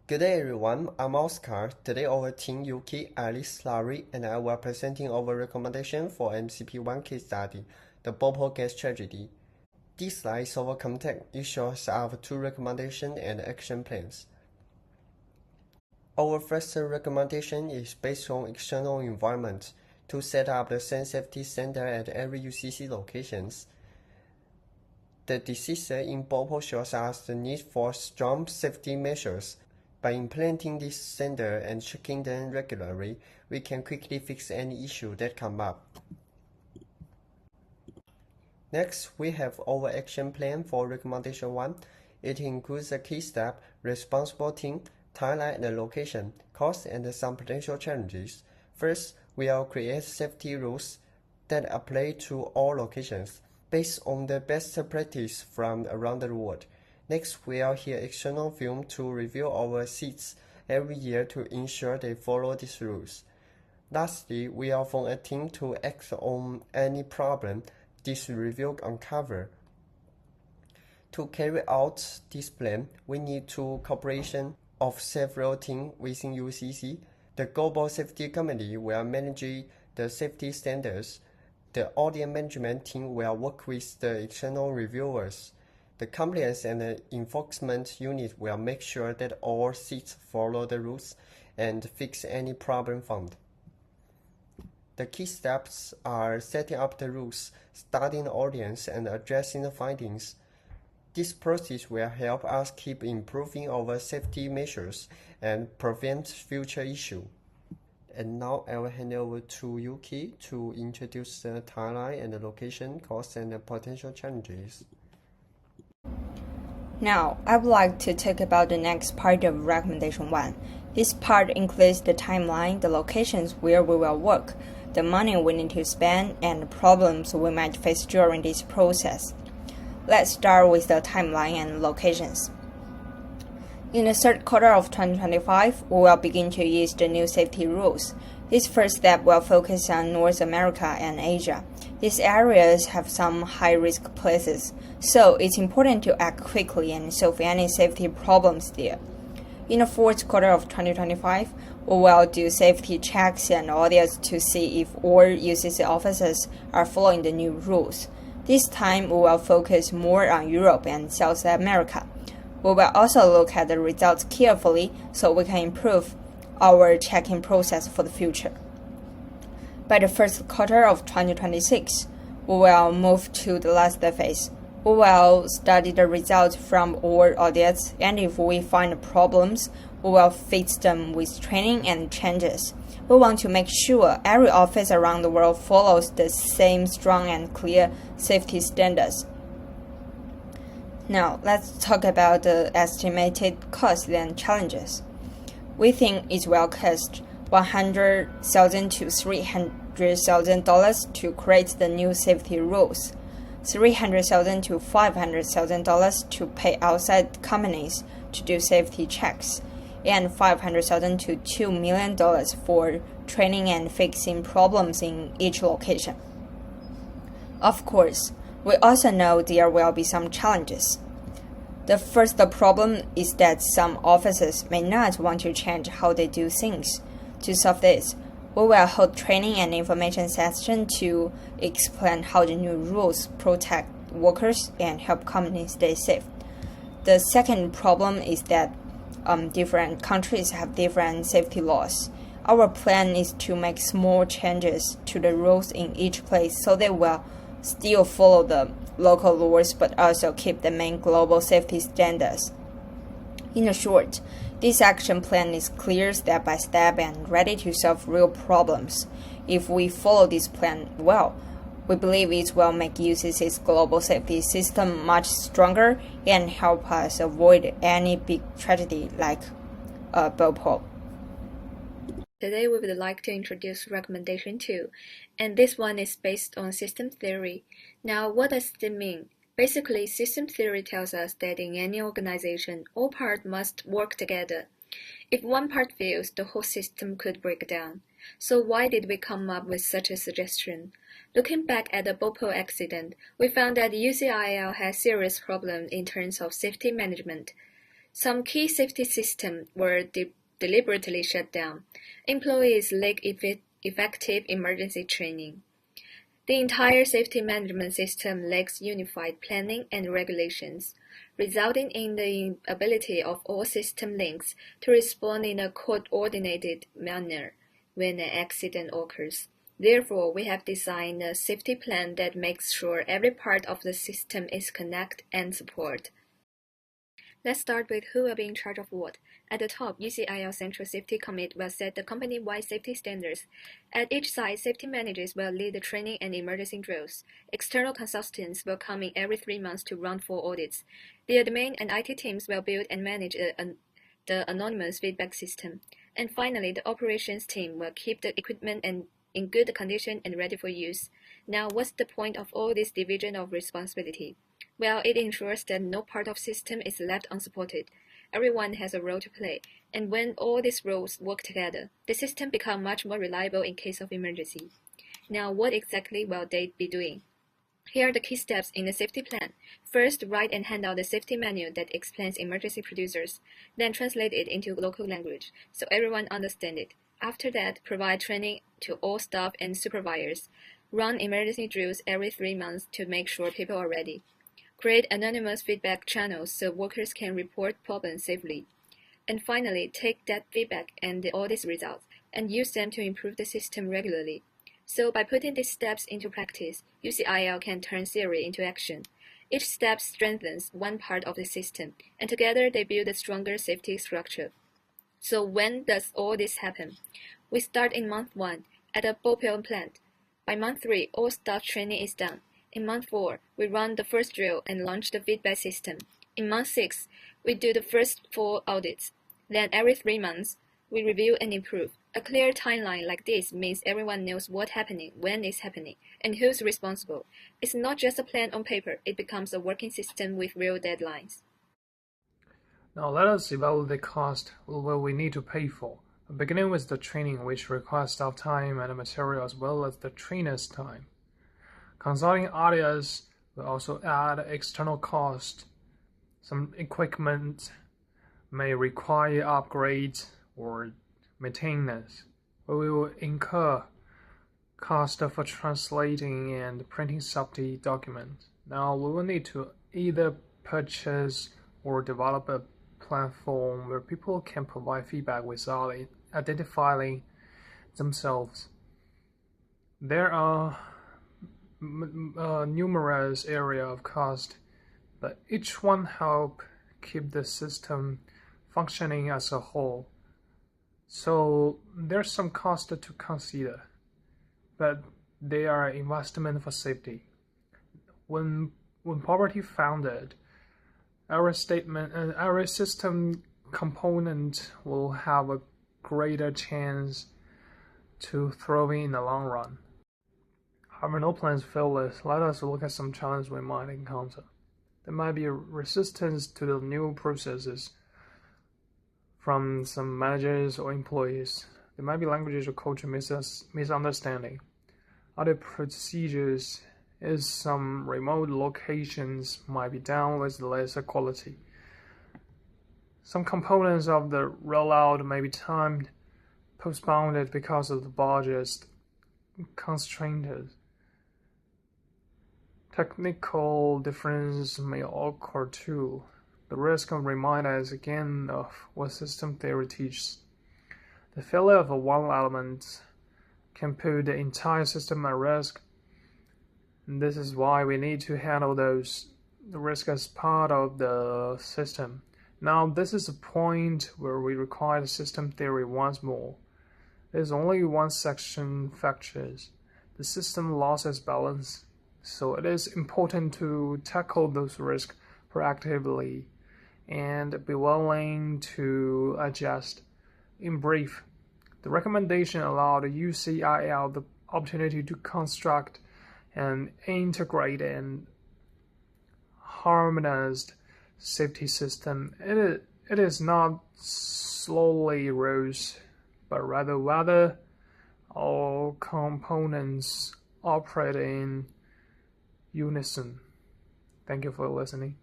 Good day everyone, I'm Oscar. Today our team Yuki, Alice, Larry, and I were presenting our recommendation for MCP1 case study, the Bhopal gas tragedy. This slide is our content. It shows our two recommendations and action plans. Our first recommendation is based on external environment to set up the same safety standard at every UCC locations. The disaster in Bhopal shows us the need for strong safety measures. By implementing this standard and checking them regularly, we can quickly fix any issue that come up. Next, we have our action plan for recommendation 1. It includes a key step, responsible team, timeline and location, cost and some potential challenges. First, we will create safety rules that apply to all locations, based on the best practice from around the world. Next, we will hear external film to review our seats every year to ensure they follow these rules. Lastly, we will form a team to act on any problem this review uncover. To carry out this plan, we need to cooperation of several teams within UCC. The Global Safety Committee will manage the safety standards. The audience management team will work with the external reviewers. The compliance and enforcement unit will make sure that all seats follow the rules and fix any problem found. The key steps are setting up the rules, studying the audience, and addressing the findings. This process will help us keep improving our safety measures and prevent future issues. And now I will hand over to Yuki to introduce the timeline and the location, costs, and the potential challenges. Now, I would like to talk about the next part of recommendation 1. This part includes the timeline, the locations where we will work, the money we need to spend, and the problems we might face during this process. Let's start with the timeline and locations. In the third quarter of 2025, we will begin to use the new safety rules. This first step will focus on North America and Asia. These areas have some high-risk places, so it's important to act quickly and solve any safety problems there. In the fourth quarter of 2025, we will do safety checks and audits to see if all UCC officers are following the new rules. This time, we will focus more on Europe and South America. We will also look at the results carefully so we can improve our checking process for the future. By the first quarter of 2026, we will move to the last phase. We will study the results from all audits, and if we find problems, we will fix them with training and changes. We want to make sure every office around the world follows the same strong and clear safety standards. Now, let's talk about the estimated costs and challenges. We think it will cost $100,000 to $300,000 to create the new safety rules, $300,000 to $500,000 to pay outside companies to do safety checks, and $500,000 to $2 million for training and fixing problems in each location. Of course, we also know there will be some challenges. The first problem is that some officers may not want to change how they do things. To solve this, we will hold training and information sessions to explain how the new rules protect workers and help companies stay safe. The second problem is that different countries have different safety laws. Our plan is to make small changes to the rules in each place so they will still follow the local laws but also keep the main global safety standards. In short, this action plan is clear step by step and ready to solve real problems. If we follow this plan well, we believe it will make UCC's global safety system much stronger and help us avoid any big tragedy like Bhopal. Today we would like to introduce recommendation 2, and this one is based on system theory. Now, what does it mean? Basically, system theory tells us that in any organization, all parts must work together. If one part fails, the whole system could break down. So why did we come up with such a suggestion? Looking back at the Bhopal accident, we found that UCIL has serious problems in terms of safety management. Some key safety systems were deliberately shut down. Employees lack effective emergency training. The entire safety management system lacks unified planning and regulations, resulting in the inability of all system links to respond in a coordinated manner when an accident occurs. Therefore, we have designed a safety plan that makes sure every part of the system is connected and supported. Let's start with who will be in charge of what. At the top, UCIL Central Safety Committee will set the company-wide safety standards. At each site, safety managers will lead the training and emergency drills. External consultants will come in every 3 months to run 4 audits. The admin and IT teams will build and manage the anonymous feedback system. And finally, the operations team will keep the equipment in good condition and ready for use. Now, what's the point of all this division of responsibility? Well, it ensures that no part of system is left unsupported. Everyone has a role to play, and when all these roles work together, the system becomes much more reliable in case of emergency. Now, what exactly will they be doing? Here are the key steps in the safety plan. First, write and hand out the safety manual that explains emergency procedures, then translate it into local language so everyone understands it. After that, provide training to all staff and supervisors. Run emergency drills every 3 months to make sure people are ready. Create anonymous feedback channels so workers can report problems safely. And finally, take that feedback and the audit results and use them to improve the system regularly. So by putting these steps into practice, UCIL can turn theory into action. Each step strengthens one part of the system, and together they build a stronger safety structure. So when does all this happen? We start in month 1 at a Bhopal plant. By month 3, all staff training is done. In month 4, we run the first drill and launch the feedback system. In month 6, we do the first 4 audits. Then every 3 months, we review and improve. A clear timeline like this means everyone knows what's happening, when it's happening, and who's responsible. It's not just a plan on paper, it becomes a working system with real deadlines. Now let us evaluate the cost what we need to pay for, beginning with the training, which requires staff time and material as well as the trainer's time. Consulting areas will also add external cost. Some equipment may require upgrades or maintenance. We will incur cost for translating and printing safety documents. Now we will need to either purchase or develop a platform where people can provide feedback without identifying themselves. There are numerous areas of cost, but each one help keep the system functioning as a whole. So there's some cost to consider, but they are investment for safety. When Poverty founded, our system component will have a greater chance to thrive in the long run. However, no plans fail this. Let us look at some challenges we might encounter. There might be a resistance to the new processes from some managers or employees. There might be language or culture misunderstanding. Other procedures is some remote locations might be done with lesser quality. Some components of the rollout may be postponed because of the budget constraints. Technical difference may occur too. The risk of remind us again of what system theory teaches. The failure of one element can put the entire system at risk. And this is why we need to handle the risk as part of the system. Now, this is a point where we require the system theory once more. There's only one section factors. The system losses balance. So it is important to tackle those risks proactively and be willing to adjust. In brief, the recommendation allowed UCIL the opportunity to construct and integrate and harmonized safety system. It is not slowly rose, but rather whether all components operate in unison. Thank you for listening.